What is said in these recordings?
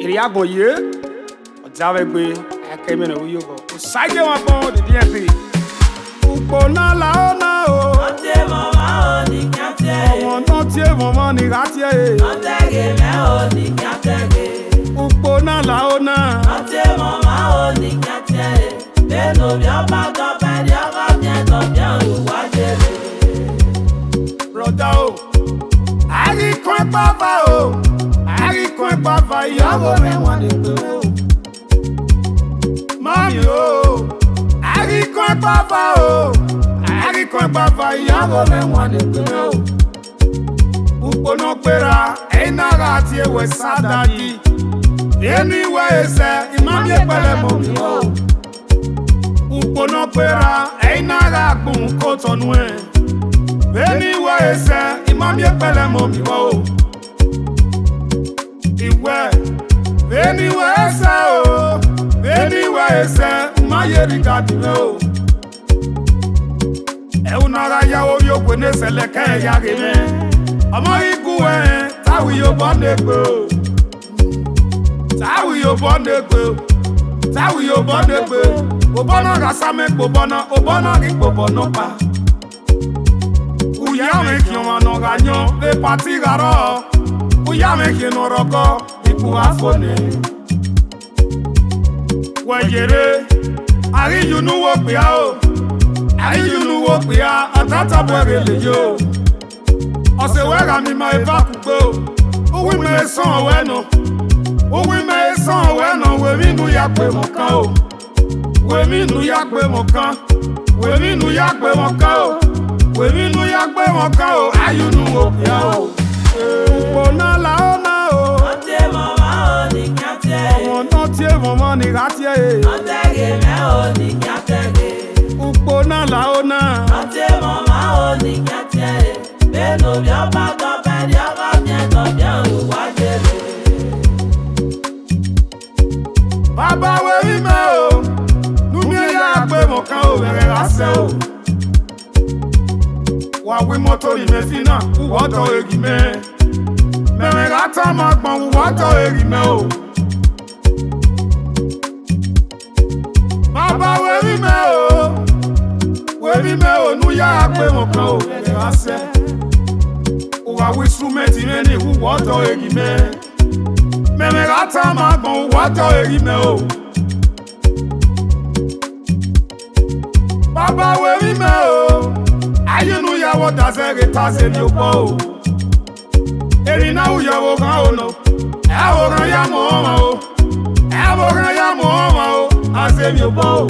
Iriago ye, Ojavegbe, I came in a Uyugo. Osagiemwangbon, the DMP. Upona laona o. NOTIEMWONMWAN ni kiate. NOTIEMWONMWAN ni gatie. NOTIEMWONMWAN ni kiate. Upona laona. NOTIEMWONMWAN ni kiate. Beno bien pas de perdre, bien ou wajere. Brother o, ari coin papa o, ari coin papa yago me wan de o. Mami o, ari coin papa o, ari coin papa yago me wan de o. Upono pera, enaga ti ewe sadadi. Anyway se, imam ye pele momi o. Upono pera, enaga kun kotonwe. Anyway se, imam ye pele momi o. Iwe, anyway se o, anyway se, ma ye rigadi o. E unaga ya o yo kwene seleke ya geme. Ama ikuwe, tawi yo bonegbe o. Tawi yo bonegbe, tawi yo bonegbe. Obona rasame obona, obona ri obona pa. Uya me ki on no ganyo, le parti garo. Uya me ki no roko, iku afone. Wejere, ari you nu wo pe o. Ari you nu wo pe a, atata bwere le yo. Ose wera mi ma eva kugbo. Uwi me son we no. Uwi me son we no, we mi nu ya pe mo kan o. We mi nu ya pe mo kan. We mi nu ya pe mo kan o. We mi nu ya pe mo kan o. Ayu nu wo pe o. Upona laona o. NOTIEMWONMWAN ni kiate. NOTIEMWONMWAN ni gatie. NOTIEMWONMWAN ni kiate. Upona laona. NOTIEMWONMWAN ni kiate. Beno bien pas de perdre, bien ou wajere. Baba we mi me o. Numi ya pe mo kan o bere ase o. Wa wi moto ni me fina, wo to egi me. Me me gata ma gbon wo to egi me o. Baba we mi me o. We mi me o nu ya pe mo kan o bere ase. Wa wi instrument me ni wo to egi me. Me me gata ma gbon wo to egi me o. Baba we mi me o. Ayunu ya wo dazere taze mi opo o. Eri na u ya wo kan o no. E wo kan ya mo ma o. E wo kan ya mo ma o. Aze mi opo o.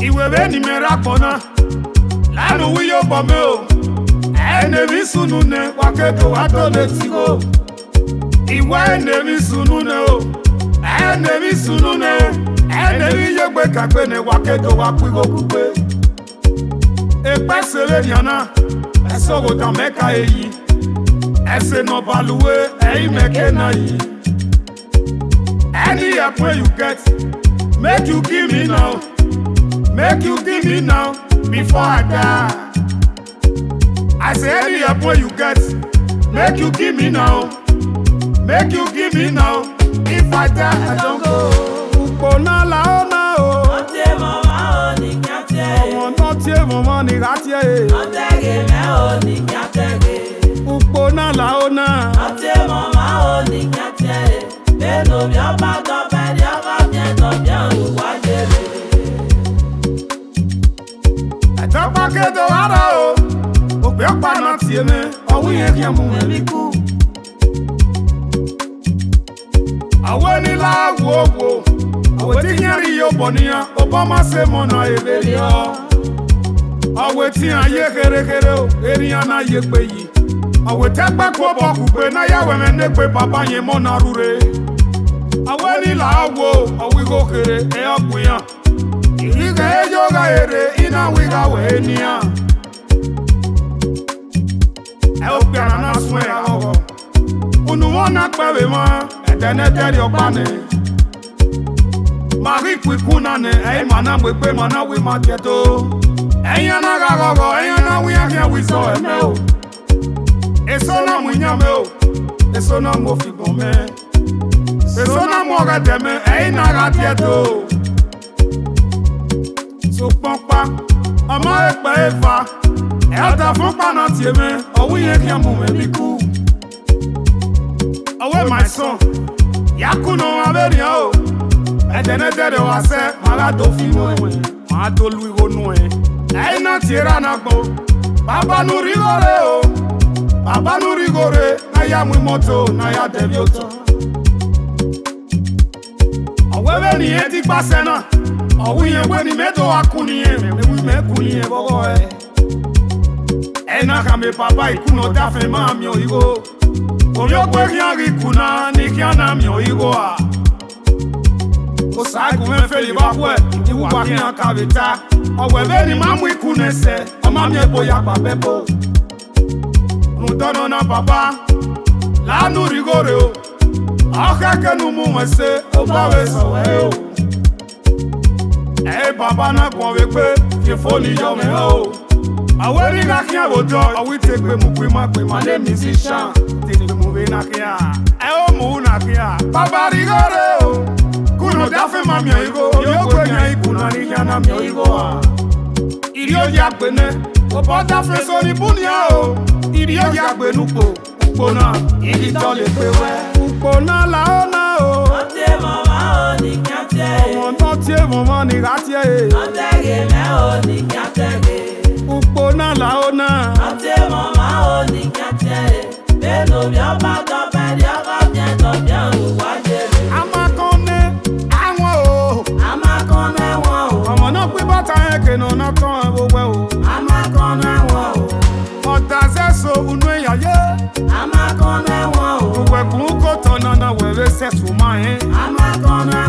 Iwe be ni me ra pona. Lanu wi yo bo me o. Ene mi sunu ne wa kedo wa to le ti o. Iwe ene mi sunu ne o. Ene mi sunu ne. Ene mi ye gbe ka gbe ne wa kedo wa pi go kugbe. Epe sere niana, eso go dan meka eyi. Ese no baluwe, eyi meke na yi. Any help when you get, make you give me now. Make you give me now, before I die. I say any help when you get, make you give me now. Make you give me now, if I die I don't go. Upona laona o. NOTIEMWONMWAN ni kiate. NOTIEMWONMWAN ni gatie. NOTIEMWONMWAN ni kiate. Upona laona. NOTIEMWONMWAN ni kiate. Beno bien pas de perdre, bien ou wajere. Ejopa kedo ara o. Ope opa na tie me. Owu yen ki mu me mi ku. Awe ni la wo. Awe ti nyari yo bonia. Obama se mona ebeli o. Awe ti aye kere o. Eriyan na ye pe yi. Awe te gbe ko bo ku pe na ya we me ne pe papa yen mona rure. Awe ni la wo. Awe go kere e okuyan. Iriga e yoga ere ina wiga we niya. E opiana na swe ago. Unu wona pewe ma. Etene teri opane. Mari kwikuna ne. E mana mwepe mana wi matieto. Eya na gagogo. Eya na wi akia wi so eme o. Eso na mwinyame o. eso na mo fi bon me eso na mo ga deme e na ga tieto so pampa ọmọ epe eva e ota fun pana tie me owu yen ki amu me bi ku owe my son yakuno aberia o edene dere wa se mala to fi mo ma to lu ironu e na tira na gbo baba nu rigore o baba nu rigore na ya mu moto na ya debi oto owe be ni e ti pase na owu yen we ni meto akuni e me kuni e bobo e na ka me papa ikuno da fe ma mi o igo o yo gbe ki ari kuna ni ki ana mi o igo a o sa ku me fe li ba ku e iwu pa ki an ka beta owe be ni ma mu ikune se o ma mi e boya pa bebo nu tono na papa la nu rigore o aka ke nu mu wese o ba we so we o baba na kon we pe ki foni yo me o awe ni ga kian bojo awi te pe mu pe ma le musician te pe mu be na kia o mu na kia baba rigore o kuno da fe ma mi igo yo gbe nya ikuna ni kana mi igo a iri o ya gbe ne o bo da fe so ni bunia o iri o ya gbe nupo upona iri to le pe we upona la ona o NOTIEMWONMWAN ni kiate NOTIEMWONMWAN ni gatie Otege me o ni kiatege upona la ona NOTIEMWONMWAN ni kiate Beno bi oba do be di ogo bien do bien wa jere amakone awon o Amakone won o omo na pe bata eke no na ton gbogbo o Amakone won o otaze so unu eyaye Amakone won o gbogbo kun ko tona na were setu ma Amakone